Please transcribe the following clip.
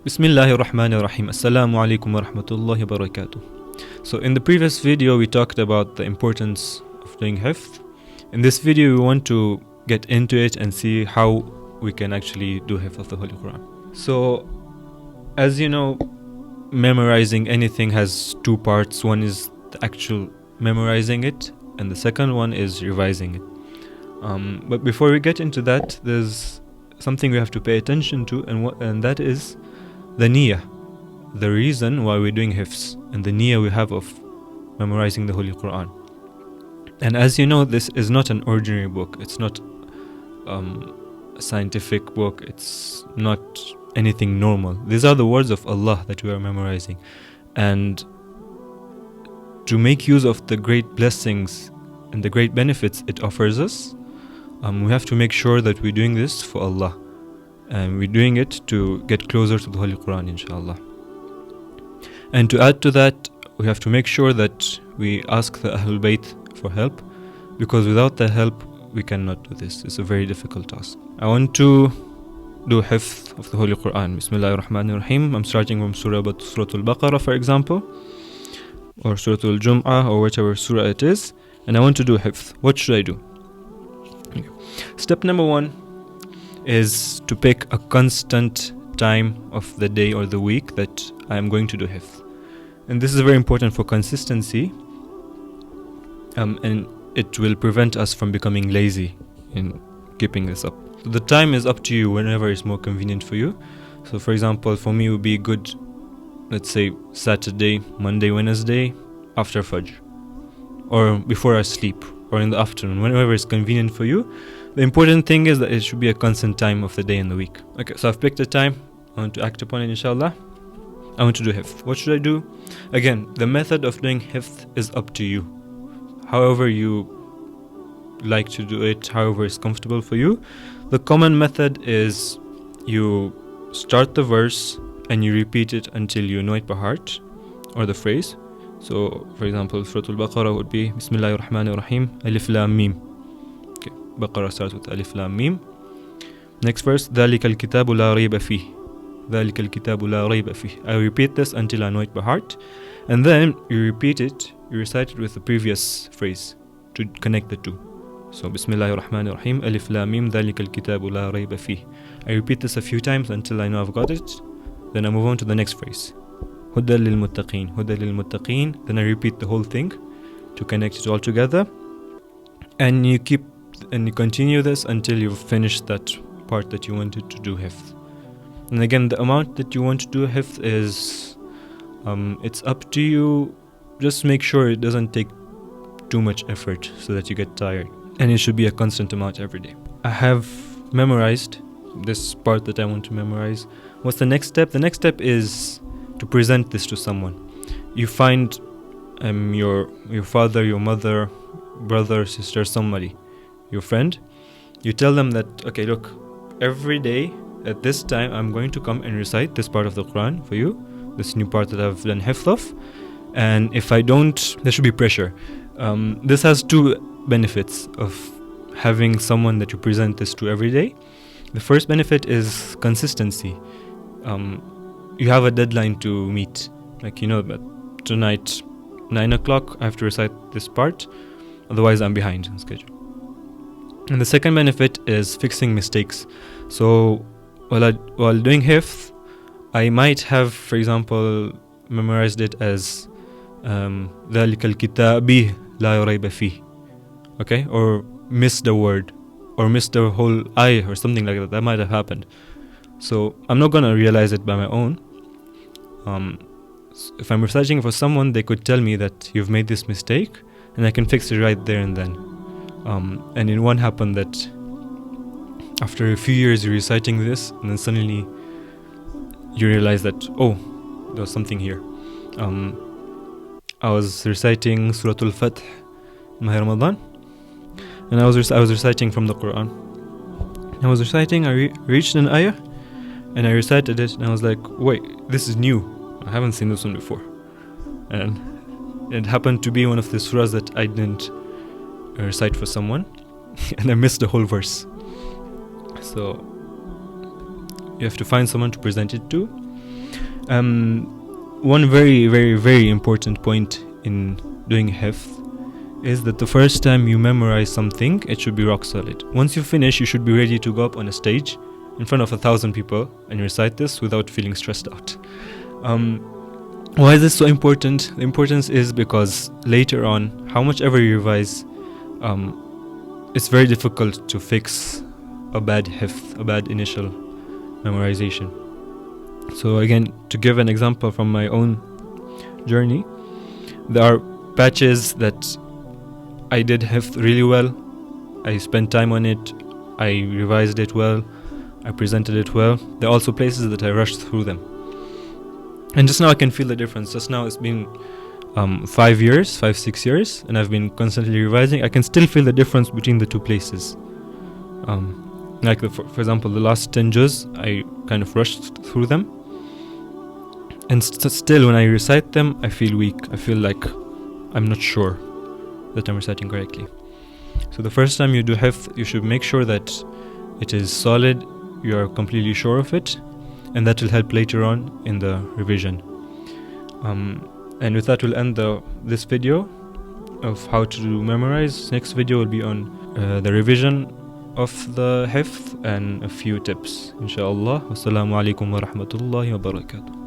Bismillahir Rahmanir Rahim. Assalamu alaikum wa rahmatullahi wa barakatuh. So in the previous video we talked about the importance of doing hifth. In this video we want to get into it and see how we can actually do hifth of the Holy Quran. So as you know, memorizing anything has two parts. One is the actual memorizing it and the second one is revising it. But before we get into that, there's something we have to pay attention to, and that is the niyyah, the reason why we're doing hifz, and the niyyah we have of memorizing the Holy Quran. And as you know, this is not an ordinary book. It's not a scientific book. It's not anything normal. These are the words of Allah that we are memorizing. And to make use of the great blessings and the great benefits it offers us, we have to make sure that we're doing this for Allah. And we're doing it to get closer to the Holy Quran, inshallah. And to add to that, we have to make sure that we ask the Ahlul Bayt for help, because without their help, we cannot do this. It's a very difficult task. I want to do hifth of the Holy Quran. Bismillahir Rahmanir Rahim. I'm starting from Surah Al-Baqarah, for example, or Surah Al-Jum'ah, or whichever surah it is, and I want to do hifth. What should I do? Okay. Step number one is to pick a constant time of the day or the week that I am going to do hifth. And this is very important for consistency, and it will prevent us from becoming lazy in keeping this up. So the time is up to you whenever it's more convenient for you. So for example, for me it would be good, let's say Saturday, Monday, Wednesday, after Fajr, or before I sleep, or in the afternoon, whenever it's convenient for you. The important thing is that it should be a constant time of the day and the week. Okay, so I've picked a time. I want to act upon it, inshallah. I want to do hifth. What should I do? Again, the method of doing hifth is up to you. However you like to do it, however is comfortable for you. The common method is you start the verse and you repeat it until you know it by heart, or the phrase. So, for example, Surah Al-Baqarah would be Bismillahir Rahmanir Rahim, Alif Lam Mim. Okay, Baqarah starts with Alif Lam Mim. Next verse, ذَلِكَ الْكِتَابُ لَا رَيْبَ فِيهِ. ذَلِكَ الْكِتَابُ لَا رَيْبَ فِيهِ. I repeat this until I know it by heart. And then you repeat it, you recite it with the previous phrase to connect the two. So, Bismillahir Rahmanir Rahim, Alif Lam Mim, ذَلِكَ الْكِتَابُ لَا رَيْبَ فِيهِ. I repeat this a few times until I know I've got it. Then I move on to the next phrase. هُدًى لِلْمُتَّقِينَ. هُدًى لِلْمُتَّقِينَ. Then I repeat the whole thing to connect it all together. And you continue this until you've finished that part that you wanted to do hifth. And again, the amount that you want to do hifth is, it's up to you. Just make sure it doesn't take too much effort so that you get tired. And it should be a constant amount every day. I have memorized this part that I want to memorize. What's the next step? The next step is to present this to someone. You find your father, your mother, brother, sister, somebody, your friend. You tell them that, okay, look, every day at this time I'm going to come and recite this part of the Quran for you, this new part that I've done hifth of. And if I don't, there should be pressure. This has two benefits of having someone that you present this to every day. The first benefit is consistency. You have a deadline to meet. Like, you know that tonight, 9 o'clock, I have to recite this part. Otherwise, I'm behind on schedule. And the second benefit is fixing mistakes. So, while doing hifth, I might have, for example, memorized it as ذَلِكَ الْكِتَابِ لَا رَيْبَ فِيهِ. Okay? Or missed a word, or missed the whole ayah, or something like that. That might have happened. So, I'm not going to realize it by my own. If I'm reciting for someone, they could tell me that you've made this mistake, and I can fix it right there and then. And in one happened that after a few years you're reciting this, and then suddenly you realize that, oh, there was something here. I was reciting Surah Al-Fath in Mahi Ramadan, and I was reciting from the Qur'an. I was reciting, I reached an ayah, and I recited it, and I was like, wait, this is new. I haven't seen this one before. And it happened to be one of the surahs that I didn't recite for someone, and I missed the whole verse. So you have to find someone to present it to. One very, very, very important point in doing hifz is that the first time you memorize something, it should be rock solid. Once you finish, you should be ready to go up on a stage in front of 1,000 people and recite this without feeling stressed out. Why is this so important? The importance is because later on, how much ever you revise, it's very difficult to fix a bad hifz, a bad initial memorization. So again, to give an example from my own journey, there are patches that I did hifz really well. I spent time on it, I revised it well, I presented it well. There are also places that I rushed through them. And just now I can feel the difference. Just now it's been 5 years, 6 years, and I've been constantly revising. I can still feel the difference between the two places. For example, the last 10 juz, I kind of rushed through them. And still when I recite them, I feel weak. I feel like I'm not sure that I'm reciting correctly. So the first time you do hifz, you should make sure that it is solid, you are completely sure of it, and that will help later on in the revision. And with that, we'll end this video of how to memorize. Next video will be on the revision of the hifz and a few tips, inshallah. Wassalamu alaikum wa rahmatullahi wa barakatuh.